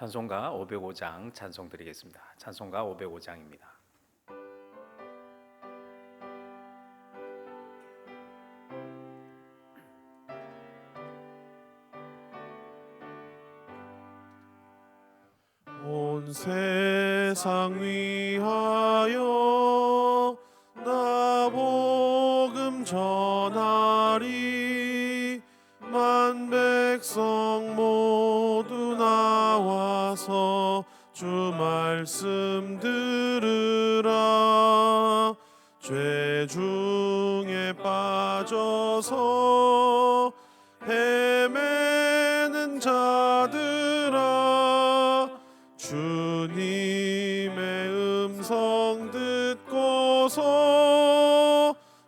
찬송가 505장 찬송 드리겠습니다. 찬송가 505장입니다. 온 세상 위하여 나 복음 전하리. 만 백성 모두 나와서 주 말씀 들으라. 죄 중에 빠져서 헤매는 자들아, 주님의 음성 듣고서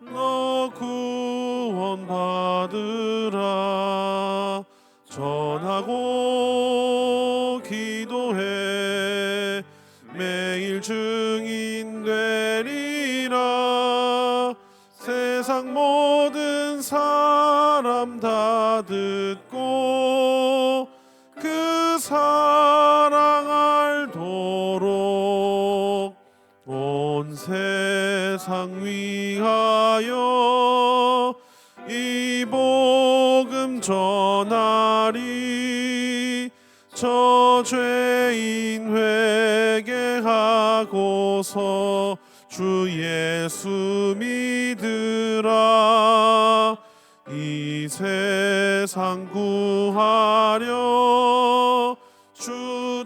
너 구원 받으라. 전하고 기도해 매일 증인 되리라. 세상 모든 사람 다 듣고 그 사랑 알도록 온 세상 위하여 이 복음 전하리. 저 죄인 회개하고서 주 예수 믿으라. 이 세상 구하려 주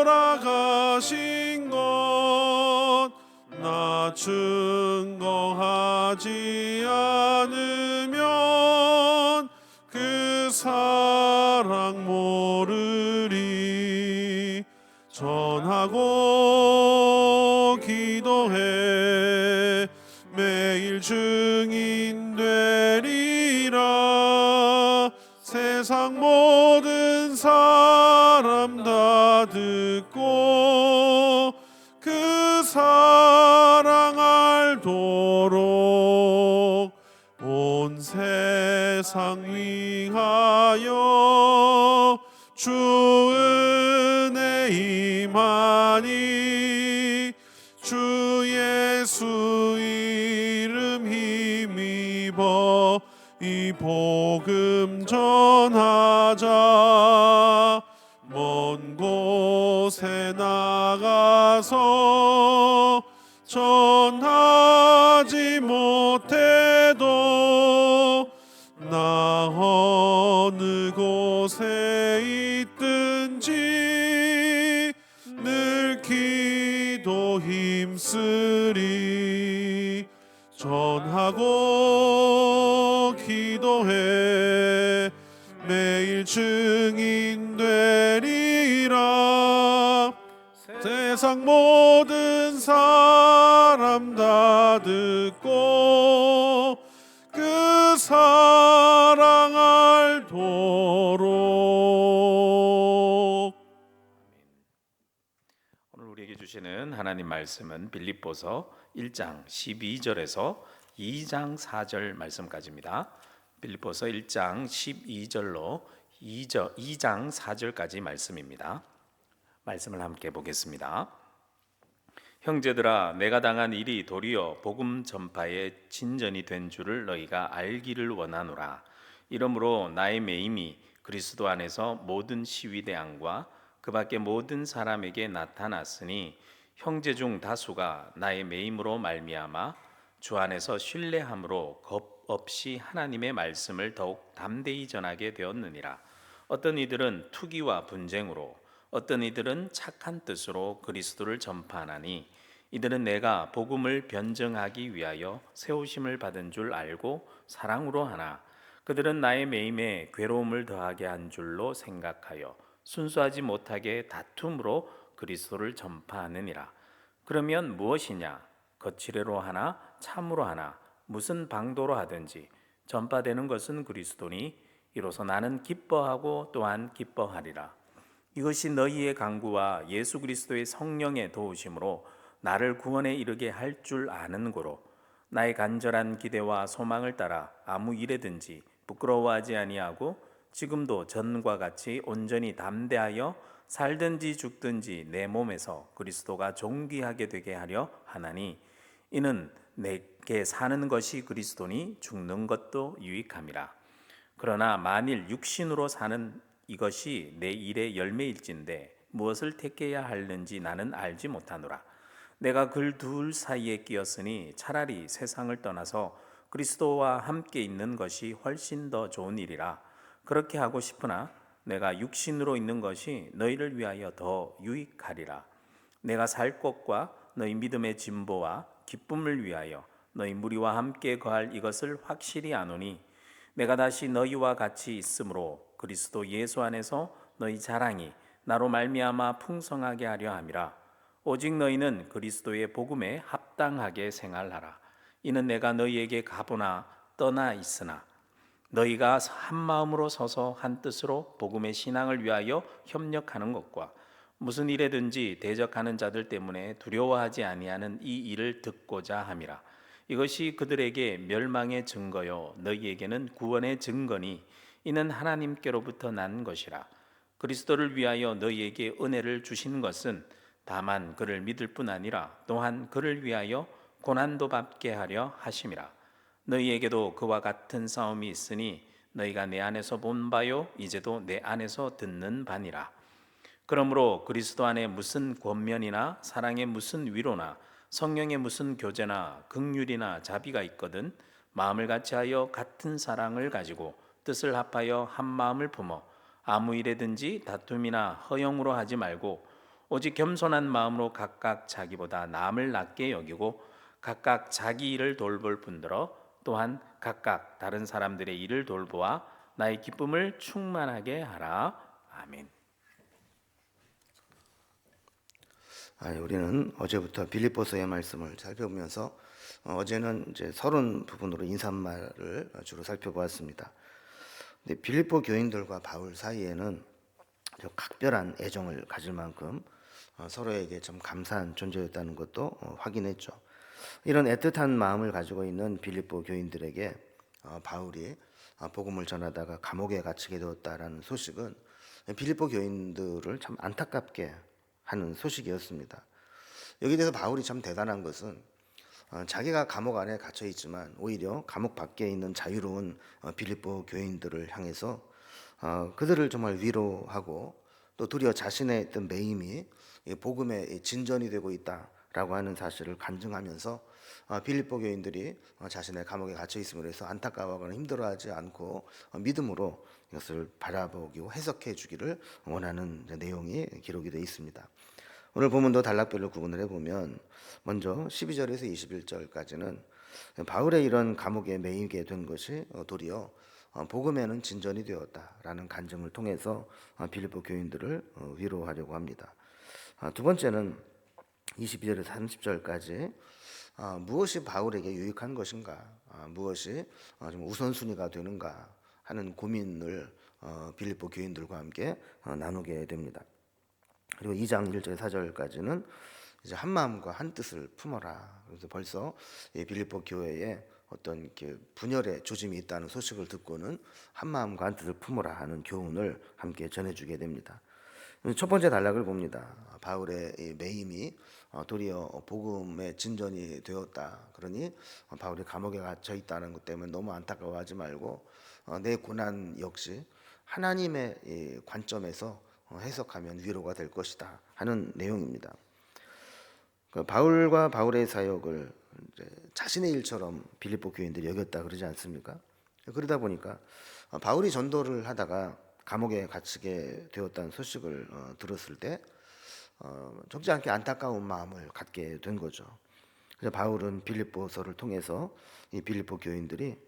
돌아가신 것 나 증거하지 않으면 그 사랑 모르리. 전하고 기도해 매일 증인 되리라. 세상 모든 사람 다 듣고 그 사랑 알도록 온 세상 위하여 주 은혜 임하니. 주 예수 이름 힘입어 이 복음 전하자. 먼 곳에 나가서 전하지 못해도 나 어느 곳에 있든지 늘 기도 힘쓰리. 전하고 기도해 매일 증인 되리라. 세상 모든 사람 다 듣고 그 사랑 알도록. 오늘 우리에게 주시는 하나님 말씀은 빌립보서 1장 12절에서 2장 4절 말씀까지입니다. 빌립보서 1장 12절로 2장 4절까지 말씀입니다. 말씀을 함께 보겠습니다. 형제들아, 내가 당한 일이 도리어 복음 전파의 진전이 된 줄을 너희가 알기를 원하노라. 이러므로 나의 매임이 그리스도 안에서 모든 시위대항과 그 밖에 모든 사람에게 나타났으니 형제 중 다수가 나의 매임으로 말미암아 주 안에서 신뢰함으로 겁 없이 하나님의 말씀을 더욱 담대히 전하게 되었느니라. 어떤 이들은 투기와 분쟁으로, 어떤 이들은 착한 뜻으로 그리스도를 전파하나니 이들은 내가 복음을 변증하기 위하여 세우심을 받은 줄 알고 사랑으로 하나 그들은 나의 매임에 괴로움을 더하게 한 줄로 생각하여 순수하지 못하게 다툼으로 그리스도를 전파하느니라. 그러면 무엇이냐? 거칠애로 하나 참으로 하나 무슨 방도로 하든지 전파되는 것은 그리스도니 이로써 나는 기뻐하고 또한 기뻐하리라. 이것이 너희의 강구와 예수 그리스도의 성령의 도우심으로 나를 구원에 이르게 할 줄 아는 고로 나의 간절한 기대와 소망을 따라 아무 일에든지 부끄러워하지 아니하고 지금도 전과 같이 온전히 담대하여 살든지 죽든지 내 몸에서 그리스도가 존귀하게 되게 하려 하나니 이는 내게 사는 것이 그리스도니 죽는 것도 유익함이라. 그러나 만일 육신으로 사는 이것이 내 일의 열매일진데 무엇을 택해야 하는지 나는 알지 못하노라. 내가 글 둘 사이에 끼었으니 차라리 세상을 떠나서 그리스도와 함께 있는 것이 훨씬 더 좋은 일이라. 그렇게 하고 싶으나 내가 육신으로 있는 것이 너희를 위하여 더 유익하리라. 내가 살 것과 너희 믿음의 진보와 기쁨을 위하여 너희 무리와 함께 거할 이것을 확실히 아노니 내가 다시 너희와 같이 있으므로 그리스도 예수 안에서 너희 자랑이 나로 말미암아 풍성하게 하려 함이라. 오직 너희는 그리스도의 복음에 합당하게 생활하라. 이는 내가 너희에게 가보나 떠나 있으나 너희가 한 마음으로 서서 한 뜻으로 복음의 신앙을 위하여 협력하는 것과 무슨 일에든지 대적하는 자들 때문에 두려워하지 아니하는 이 일을 듣고자 함이라. 이것이 그들에게 멸망의 증거요 너희에게는 구원의 증거니 이는 하나님께로부터 난 것이라. 그리스도를 위하여 너희에게 은혜를 주신 것은 다만 그를 믿을 뿐 아니라 또한 그를 위하여 고난도 받게 하려 하심이라. 너희에게도 그와 같은 싸움이 있으니 너희가 내 안에서 본 바요 이제도 내 안에서 듣는 바니라. 그러므로 그리스도 안에 무슨 권면이나 사랑의 무슨 위로나 성령의 무슨 교제나 긍휼이나 자비가 있거든 마음을 같이하여 같은 사랑을 가지고 뜻을 합하여 한 마음을 품어 아무 일에든지 다툼이나 허영으로 하지 말고 오직 겸손한 마음으로 각각 자기보다 남을 낮게 여기고 각각 자기 일을 돌볼 뿐더러 또한 각각 다른 사람들의 일을 돌보아 나의 기쁨을 충만하게 하라. 아멘. 우리는 어제부터 빌립보서의 말씀을 살펴보면서 어제는 이제 서론 부분으로 인사말을 주로 살펴보았습니다. 근데 빌립보 교인들과 바울 사이에는 각별한 애정을 가질 만큼 서로에게 좀 감사한 존재였다는 것도 확인했죠. 이런 애틋한 마음을 가지고 있는 빌립보 교인들에게 바울이 복음을 전하다가 감옥에 갇히게 되었다라는 소식은 빌립보 교인들을 참 안타깝게 하는 소식이었습니다. 여기 대해서 바울이 참 대단한 것은 자기가 감옥 안에 갇혀 있지만 오히려 감옥 밖에 있는 자유로운 빌립보 교인들을 향해서 그들을 정말 위로하고 또 도리어 자신의 어떤 매임이 복음의 진전이 되고 있다라고 하는 사실을 간증하면서 빌립보 교인들이 자신의 감옥에 갇혀 있음으로 해서 안타까워하거나 힘들어하지 않고 믿음으로 이것을 바라보고 해석해 주기를 원하는 내용이 기록이 되어 있습니다. 오늘 본문도 단락별로 구분을 해보면 먼저 12절에서 21절까지는 바울의 이런 감옥에 매이게 된 것이 도리어 복음에는 진전이 되었다라는 간증을 통해서 빌립보 교인들을 위로하려고 합니다. 두 번째는 22절에서 30절까지 무엇이 바울에게 유익한 것인가, 무엇이 좀 우선순위가 되는가 하는 고민을 빌립보 교인들과 함께 나누게 됩니다. 그리고 2장 1절 4절까지는 이제 한 마음과 한 뜻을 품어라. 그래서 벌써 빌립보 교회에 어떤 이렇게 분열의 조짐이 있다는 소식을 듣고는 한 마음과 한 뜻을 품어라 하는 교훈을 함께 전해주게 됩니다. 첫 번째 단락을 봅니다. 바울의 이 매임이 도리어 복음의 진전이 되었다. 그러니 바울이 감옥에 갇혀 있다는 것 때문에 너무 안타까워하지 말고 내 고난 역시 하나님의 이 관점에서 해석하면 위로가 될 것이다 하는 내용입니다. 바울과 바울의 사역을 이제 자신의 일처럼 빌립보 교인들이 여겼다 그러지 않습니까? 그러다 보니까 바울이 전도를 하다가 감옥에 갇히게 되었다는 소식을 들었을 때 적지 않게 안타까운 마음을 갖게 된 거죠. 그래서 바울은 빌립보서를 통해서 이 빌립보 교인들이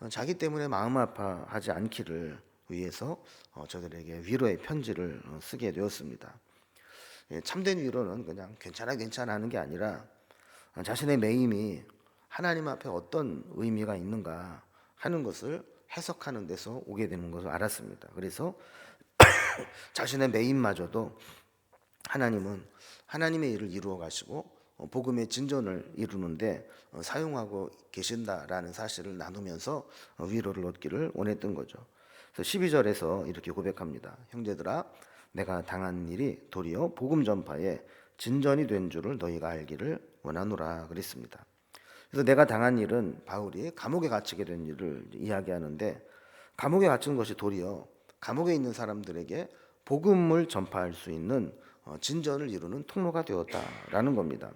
자기 때문에 마음 아파하지 않기를 위해서 저들에게 위로의 편지를 쓰게 되었습니다. 참된 위로는 그냥 괜찮아 하는 게 아니라 자신의 매임이 하나님 앞에 어떤 의미가 있는가 하는 것을 해석하는 데서 오게 되는 것을 알았습니다. 그래서 자신의 매임마저도 하나님은 하나님의 일을 이루어 가시고 복음의 진전을 이루는데 사용하고 계신다라는 사실을 나누면서 위로를 얻기를 원했던 거죠. 그래서 12절에서 이렇게 고백합니다. 형제들아, 내가 당한 일이 도리어 복음 전파에 진전이 된 줄을 너희가 알기를 원하노라 그랬습니다. 그래서 내가 당한 일은 바울이 감옥에 갇히게 된 일을 이야기하는데, 감옥에 갇힌 것이 도리어 감옥에 있는 사람들에게 복음을 전파할 수 있는 진전을 이루는 통로가 되었다라는 겁니다.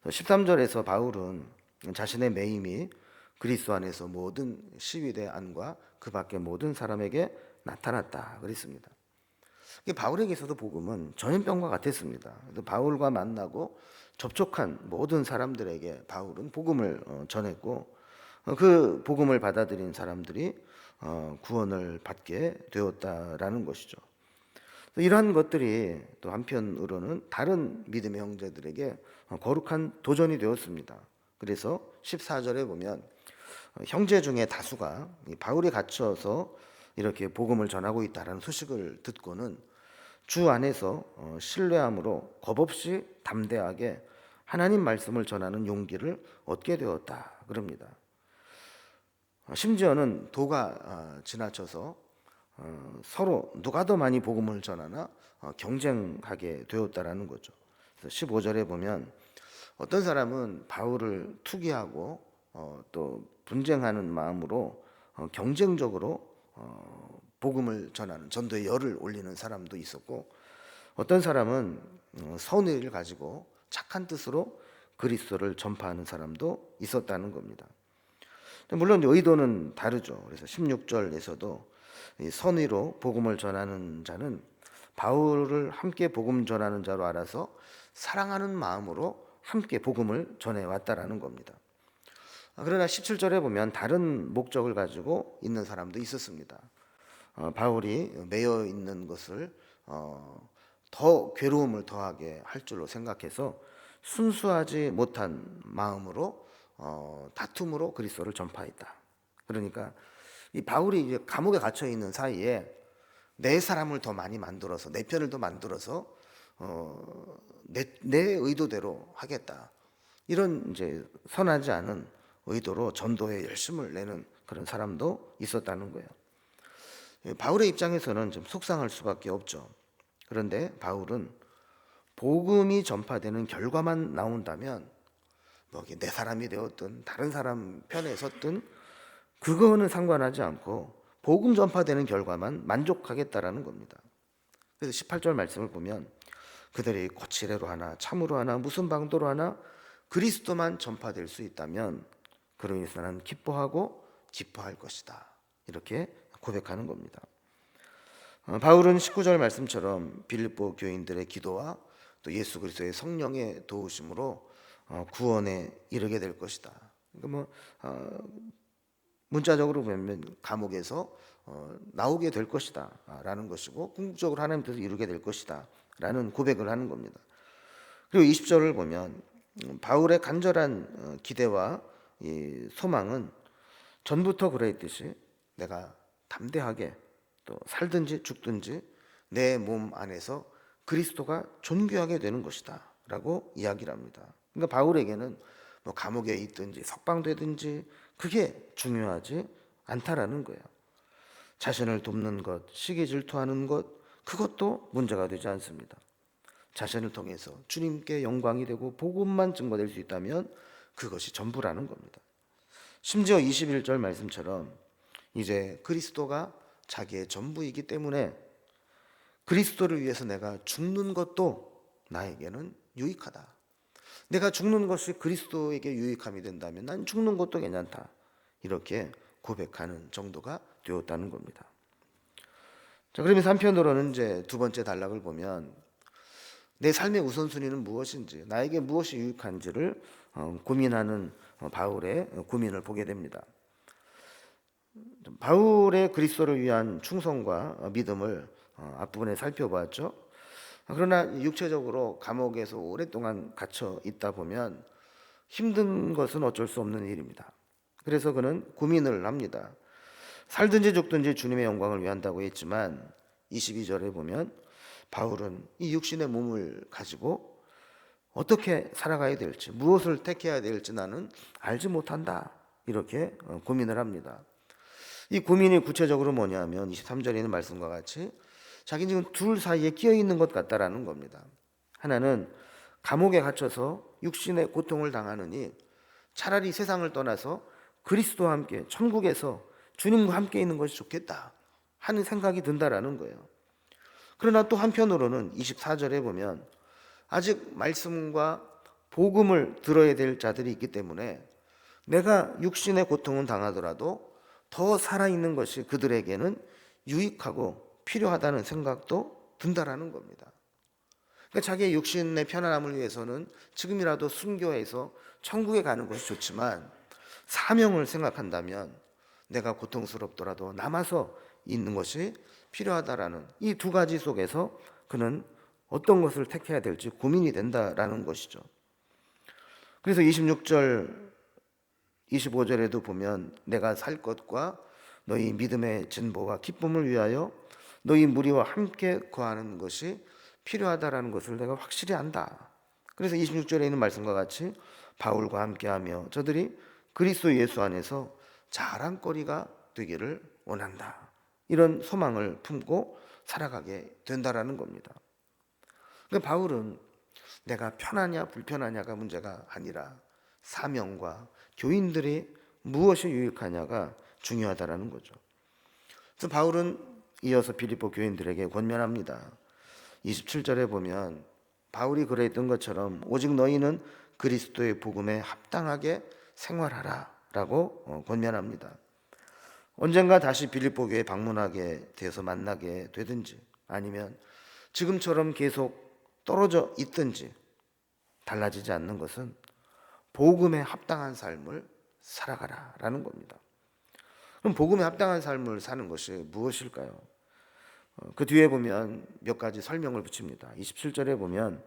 13절에서 바울은 자신의 매임이 그리스도 안에서 모든 시위대 안과 그 밖의 모든 사람에게 나타났다 그랬습니다. 바울에게서도 복음은 전염병과 같았습니다. 바울과 만나고 접촉한 모든 사람들에게 바울은 복음을 전했고, 그 복음을 받아들인 사람들이 구원을 받게 되었다라는 것이죠. 이러한 것들이 또 한편으로는 다른 믿음의 형제들에게 거룩한 도전이 되었습니다. 그래서 14절에 보면 형제 중에 다수가 바울이 갇혀서 이렇게 복음을 전하고 있다는 소식을 듣고는 주 안에서 신뢰함으로 겁없이 담대하게 하나님 말씀을 전하는 용기를 얻게 되었다 그럽니다. 심지어는 도가 지나쳐서 서로 누가 더 많이 복음을 전하나 경쟁하게 되었다라는 거죠. 그래서 15절에 보면 어떤 사람은 바울을 투기하고 또 분쟁하는 마음으로 경쟁적으로 복음을 전하는 전도의 열을 올리는 사람도 있었고, 어떤 사람은 선의를 가지고 착한 뜻으로 그리스도를 전파하는 사람도 있었다는 겁니다. 물론 의도는 다르죠. 그래서 16절에서도 선의로 복음을 전하는 자는 바울을 함께 복음 전하는 자로 알아서 사랑하는 마음으로 함께 복음을 전해왔다라는 겁니다. 그러나 17절에 보면 다른 목적을 가지고 있는 사람도 있었습니다. 바울이 매여 있는 것을 더 괴로움을 더하게 할 줄로 생각해서 순수하지 못한 마음으로 다툼으로 그리스도를 전파했다. 그러니까 이 바울이 이제 감옥에 갇혀 있는 사이에 내 사람을 더 많이 만들어서 내 편을 더 만들어서 내 의도대로 하겠다. 이런 이제 선하지 않은 의도로 전도에 열심을 내는 그런 사람도 있었다는 거예요. 바울의 입장에서는 좀 속상할 수밖에 없죠. 그런데 바울은 복음이 전파되는 결과만 나온다면 뭐 내 사람이 되었든 다른 사람 편에 섰든 그거는 상관하지 않고 복음 전파되는 결과만 만족하겠다라는 겁니다. 그래서 18절 말씀을 보면 그들이 거칠애로 하나 참으로 하나 무슨 방도로 하나 그리스도만 전파될 수 있다면 그로 인해서 나는 기뻐하고 기뻐할 것이다. 이렇게 고백하는 겁니다. 바울은 19절 말씀처럼 빌립보 교인들의 기도와 또 예수 그리스도의 성령의 도우심으로 구원에 이르게 될 것이다. 그러니까 문자적으로 보면 감옥에서 나오게 될 것이다 라는 것이고, 궁극적으로 하나님 뜻을 이루게 될 것이다 라는 고백을 하는 겁니다. 그리고 20절을 보면 바울의 간절한 기대와 이 소망은 전부터 그랬듯이 내가 담대하게 또 살든지 죽든지 내 몸 안에서 그리스도가 존귀하게 되는 것이다 라고 이야기를 합니다. 그러니까 바울에게는 뭐 감옥에 있든지 석방되든지 그게 중요하지 않다라는 거예요. 자신을 돕는 것, 시기 질투하는 것, 그것도 문제가 되지 않습니다. 자신을 통해서 주님께 영광이 되고 복음만 증거될 수 있다면 그것이 전부라는 겁니다. 심지어 21절 말씀처럼 이제 그리스도가 자기의 전부이기 때문에 그리스도를 위해서 내가 죽는 것도 나에게는 유익하다. 내가 죽는 것이 그리스도에게 유익함이 된다면 난 죽는 것도 괜찮다. 이렇게 고백하는 정도가 되었다는 겁니다. 자, 그러면서 한편으로는 이제 두 번째 단락을 보면 내 삶의 우선순위는 무엇인지, 나에게 무엇이 유익한지를 고민하는 바울의 고민을 보게 됩니다. 바울의 그리스도를 위한 충성과 믿음을 앞부분에 살펴보았죠. 그러나 육체적으로 감옥에서 오랫동안 갇혀 있다 보면 힘든 것은 어쩔 수 없는 일입니다. 그래서 그는 고민을 합니다. 살든지 죽든지 주님의 영광을 위한다고 했지만 22절에 보면 바울은 이 육신의 몸을 가지고 어떻게 살아가야 될지, 무엇을 택해야 될지 나는 알지 못한다. 이렇게 고민을 합니다. 이 고민이 구체적으로 뭐냐면 23절에 있는 말씀과 같이 자기는 지금 둘 사이에 끼어 있는 것 같다라는 겁니다. 하나는 감옥에 갇혀서 육신의 고통을 당하느니 차라리 세상을 떠나서 그리스도와 함께 천국에서 주님과 함께 있는 것이 좋겠다 하는 생각이 든다라는 거예요. 그러나 또 한편으로는 24절에 보면 아직 말씀과 복음을 들어야 될 자들이 있기 때문에 내가 육신의 고통은 당하더라도 더 살아있는 것이 그들에게는 유익하고 필요하다는 생각도 든다라는 겁니다. 그러니까 자기의 육신의 편안함을 위해서는 지금이라도 순교해서 천국에 가는 것이 좋지만 사명을 생각한다면 내가 고통스럽더라도 남아서 있는 것이 필요하다라는 이 두 가지 속에서 그는 어떤 것을 택해야 될지 고민이 된다라는 것이죠. 그래서 26절 25절에도 보면 내가 살 것과 너희 믿음의 진보와 기쁨을 위하여 너희 무리와 함께 거하는 것이 필요하다라는 것을 내가 확실히 안다. 그래서 26절에 있는 말씀과 같이 바울과 함께하며 저들이 그리스도 예수 안에서 자랑거리가 되기를 원한다. 이런 소망을 품고 살아가게 된다라는 겁니다. 그러니까 바울은 내가 편하냐 불편하냐가 문제가 아니라 사명과 교인들이 무엇이 유익하냐가 중요하다라는 거죠. 그래서 바울은 이어서 빌립보 교인들에게 권면합니다. 27절에 보면 바울이 그랬던 것처럼 오직 너희는 그리스도의 복음에 합당하게 생활하라 라고 권면합니다. 언젠가 다시 빌립보 교회에 방문하게 돼서 만나게 되든지 아니면 지금처럼 계속 떨어져 있든지 달라지지 않는 것은 복음에 합당한 삶을 살아가라 라는 겁니다. 그럼 복음에 합당한 삶을 사는 것이 무엇일까요? 그 뒤에 보면 몇 가지 설명을 붙입니다. 27절에 보면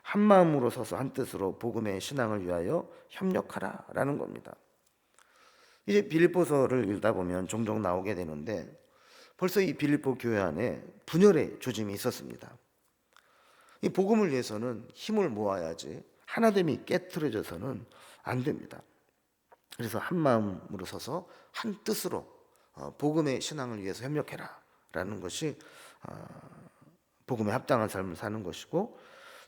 한 마음으로 서서 한 뜻으로 복음의 신앙을 위하여 협력하라 라는 겁니다. 이제 빌립보서를 읽다 보면 종종 나오게 되는데 벌써 이 빌립보 교회 안에 분열의 조짐이 있었습니다. 이 복음을 위해서는 힘을 모아야지 하나됨이 깨트려져서는 안 됩니다. 그래서 한 마음으로 서서 한 뜻으로 복음의 신앙을 위해서 협력해라 라는 것이 복음에 합당한 삶을 사는 것이고,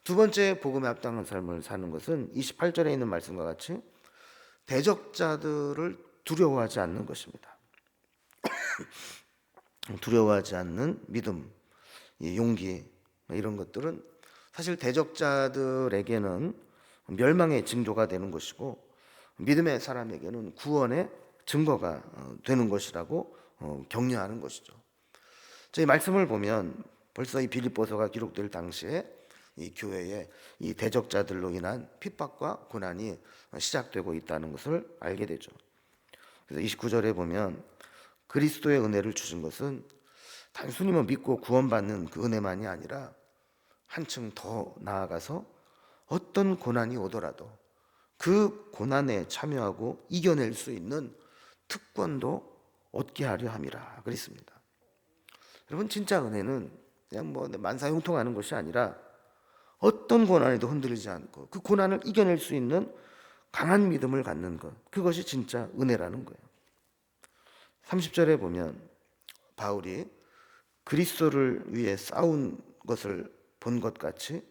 두 번째 복음에 합당한 삶을 사는 것은 28절에 있는 말씀과 같이 대적자들을 두려워하지 않는 것입니다. 두려워하지 않는 믿음, 용기 이런 것들은 사실 대적자들에게는 멸망의 징조가 되는 것이고 믿음의 사람에게는 구원의 증거가 되는 것이라고 격려하는 것이죠. 저희 말씀을 보면 벌써 이 빌립보서가 기록될 당시에 이 교회에 이 대적자들로 인한 핍박과 고난이 시작되고 있다는 것을 알게 되죠. 그래서 29절에 보면 그리스도의 은혜를 주신 것은 단순히 믿고 구원받는 그 은혜만이 아니라 한층 더 나아가서 어떤 고난이 오더라도 그 고난에 참여하고 이겨낼 수 있는 특권도 얻게 하려 함이라 그랬습니다. 여러분, 진짜 은혜는 그냥 만사형통하는 것이 아니라 어떤 고난에도 흔들리지 않고 그 고난을 이겨낼 수 있는 강한 믿음을 갖는 것, 그것이 진짜 은혜라는 거예요. 30절에 보면 바울이 그리스도를 위해 싸운 것을 본 것 같이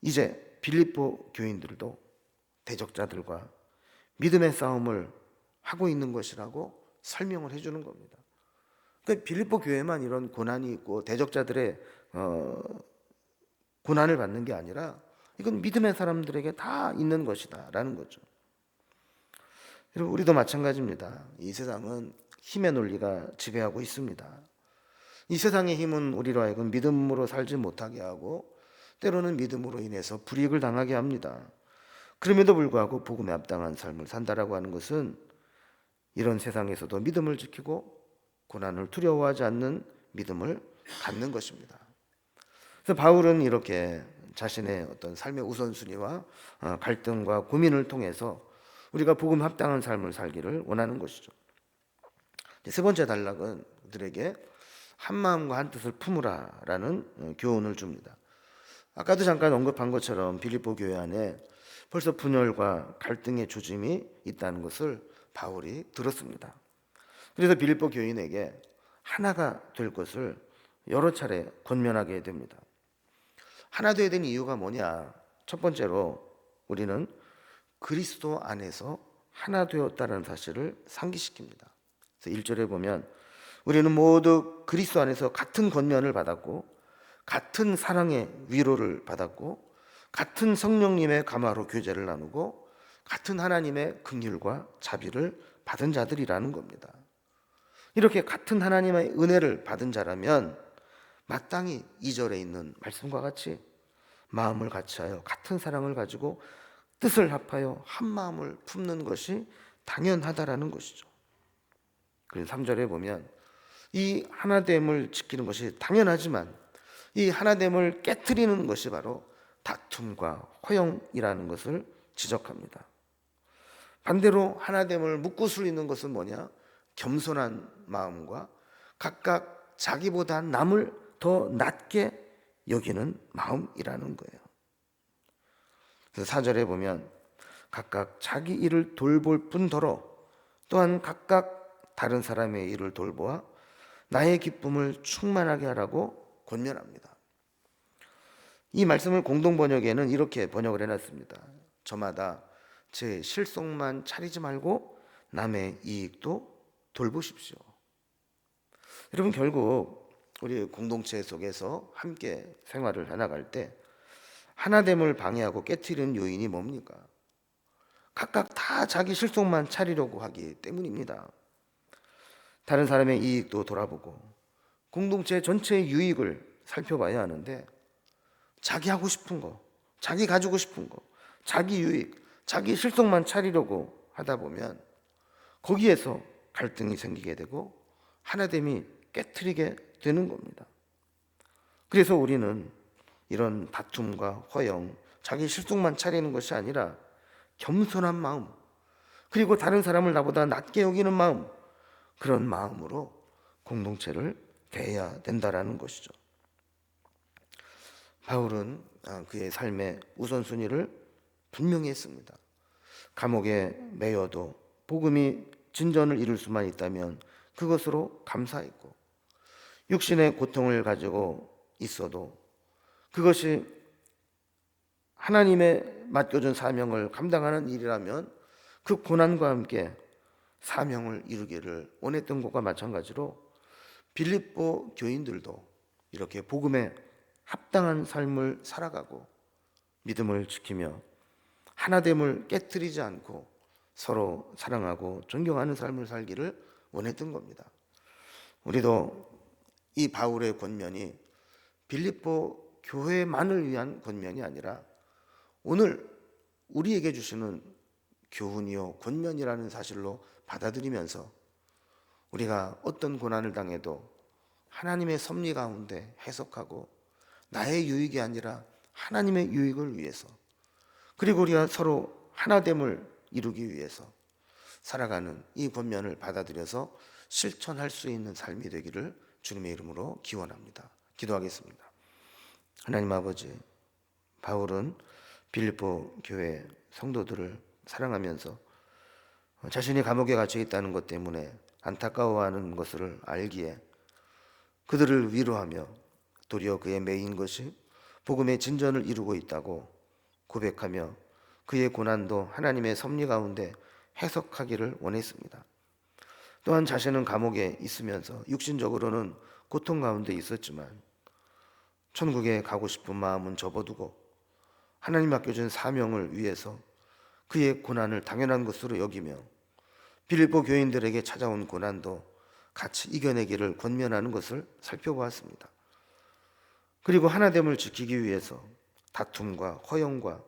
이제 빌립보 교인들도 대적자들과 믿음의 싸움을 하고 있는 것이라고 설명을 해주는 겁니다. 그러니까 빌립보 교회만 이런 고난이 있고 대적자들의 고난을 받는 게 아니라 이건 믿음의 사람들에게 다 있는 것이다 라는 거죠. 여러분, 우리도 마찬가지입니다. 이 세상은 힘의 논리가 지배하고 있습니다. 이 세상의 힘은 우리로 하여금 믿음으로 살지 못하게 하고 때로는 믿음으로 인해서 불이익을 당하게 합니다. 그럼에도 불구하고 복음에 합당한 삶을 산다라고 하는 것은 이런 세상에서도 믿음을 지키고 고난을 두려워하지 않는 믿음을 갖는 것입니다. 그래서 바울은 이렇게 자신의 어떤 삶의 우선순위와 갈등과 고민을 통해서 우리가 복음 합당한 삶을 살기를 원하는 것이죠. 세 번째 단락은 그들에게 한 마음과 한 뜻을 품으라라는 교훈을 줍니다. 아까도 잠깐 언급한 것처럼 빌립보 교회 안에 벌써 분열과 갈등의 조짐이 있다는 것을 바울이 들었습니다. 그래서 빌립보 교인에게 하나가 될 것을 여러 차례 권면하게 됩니다. 하나 되어야 되는 이유가 뭐냐? 첫 번째로 우리는 그리스도 안에서 하나 되었다는 사실을 상기시킵니다. 그래서 1절에 보면 우리는 모두 그리스도 안에서 같은 권면을 받았고 같은 사랑의 위로를 받았고 같은 성령님의 감화로 교제를 나누고 같은 하나님의 긍휼과 자비를 받은 자들이라는 겁니다. 이렇게 같은 하나님의 은혜를 받은 자라면 마땅히 2절에 있는 말씀과 같이 마음을 같이하여 같은 사랑을 가지고 뜻을 합하여 한 마음을 품는 것이 당연하다라는 것이죠. 그래서 3절에 보면 이 하나됨을 지키는 것이 당연하지만 이 하나됨을 깨트리는 것이 바로 다툼과 허영이라는 것을 지적합니다. 반대로 하나됨을 묶고 있는 것은 뭐냐? 겸손한 마음과 각각 자기보다 남을 더 낮게 여기는 마음이라는 거예요. 그래서 4절에 보면 각각 자기 일을 돌볼 뿐더러 또한 각각 다른 사람의 일을 돌보아 나의 기쁨을 충만하게 하라고 권면합니다. 이 말씀을 공동번역에는 이렇게 번역을 해놨습니다. 저마다 제 실속만 차리지 말고 남의 이익도 돌보십시오. 여러분, 결국 우리 공동체 속에서 함께 생활을 해나갈 때 하나됨을 방해하고 깨트리는 요인이 뭡니까? 각각 다 자기 실속만 차리려고 하기 때문입니다. 다른 사람의 이익도 돌아보고 공동체 전체의 유익을 살펴봐야 하는데 자기 하고 싶은 거, 자기 가지고 싶은 거, 자기 유익, 자기 실속만 차리려고 하다 보면 거기에서 갈등이 생기게 되고 하나됨이 깨트리게 되는 겁니다. 그래서 우리는 이런 다툼과 허영, 자기 실속만 차리는 것이 아니라 겸손한 마음, 그리고 다른 사람을 나보다 낮게 여기는 마음, 그런 마음으로 공동체를 대해야 된다라는 것이죠. 바울은 그의 삶의 우선순위를 분명히 했습니다. 감옥에 매여도 복음이 진전을 이룰 수만 있다면 그것으로 감사했고, 육신의 고통을 가지고 있어도 그것이 하나님의 맡겨준 사명을 감당하는 일이라면 그 고난과 함께 사명을 이루기를 원했던 것과 마찬가지로 빌립보 교인들도 이렇게 복음에 합당한 삶을 살아가고 믿음을 지키며 하나됨을 깨트리지 않고 서로 사랑하고 존경하는 삶을 살기를 원했던 겁니다. 우리도 이 바울의 권면이 빌립보 교회만을 위한 권면이 아니라 오늘 우리에게 주시는 교훈이요 권면이라는 사실로 받아들이면서 우리가 어떤 고난을 당해도 하나님의 섭리 가운데 해석하고 나의 유익이 아니라 하나님의 유익을 위해서, 그리고 우리가 서로 하나됨을 이루기 위해서 살아가는 이 권면을 받아들여서 실천할 수 있는 삶이 되기를 주님의 이름으로 기원합니다. 기도하겠습니다. 하나님 아버지, 바울은 빌립보 교회 성도들을 사랑하면서 자신이 감옥에 갇혀 있다는 것 때문에 안타까워하는 것을 알기에 그들을 위로하며 도리어 그의 매인 것이 복음의 진전을 이루고 있다고 고백하며 그의 고난도 하나님의 섭리 가운데 해석하기를 원했습니다. 또한 자신은 감옥에 있으면서 육신적으로는 고통 가운데 있었지만 천국에 가고 싶은 마음은 접어두고 하나님 맡겨준 사명을 위해서 그의 고난을 당연한 것으로 여기며 빌립보 교인들에게 찾아온 고난도 같이 이겨내기를 권면하는 것을 살펴보았습니다. 그리고 하나됨을 지키기 위해서 다툼과 허영과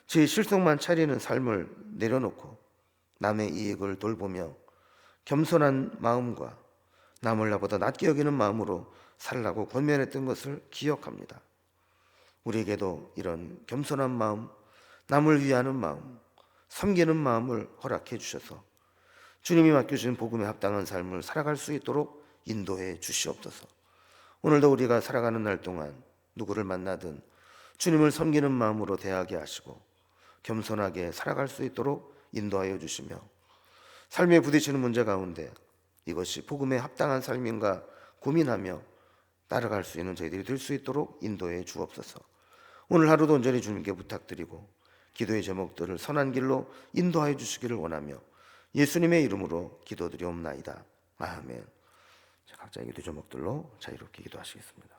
제 실속만 차리는 삶을 내려놓고 남의 이익을 돌보며 겸손한 마음과 남을 나보다 낮게 여기는 마음으로 살라고 권면했던 것을 기억합니다. 우리에게도 이런 겸손한 마음, 남을 위하는 마음, 섬기는 마음을 허락해 주셔서 주님이 맡겨주신 복음에 합당한 삶을 살아갈 수 있도록 인도해 주시옵소서. 오늘도 우리가 살아가는 날 동안 누구를 만나든 주님을 섬기는 마음으로 대하게 하시고 겸손하게 살아갈 수 있도록 인도하여 주시며 삶에 부딪히는 문제 가운데 이것이 복음에 합당한 삶인가 고민하며 따라갈 수 있는 저희들이 될 수 있도록 인도해 주옵소서. 오늘 하루도 온전히 주님께 부탁드리고 기도의 제목들을 선한 길로 인도하여 주시기를 원하며 예수님의 이름으로 기도드리옵나이다. 아멘. 각자의 기도 제목들로 자유롭게 기도하시겠습니다.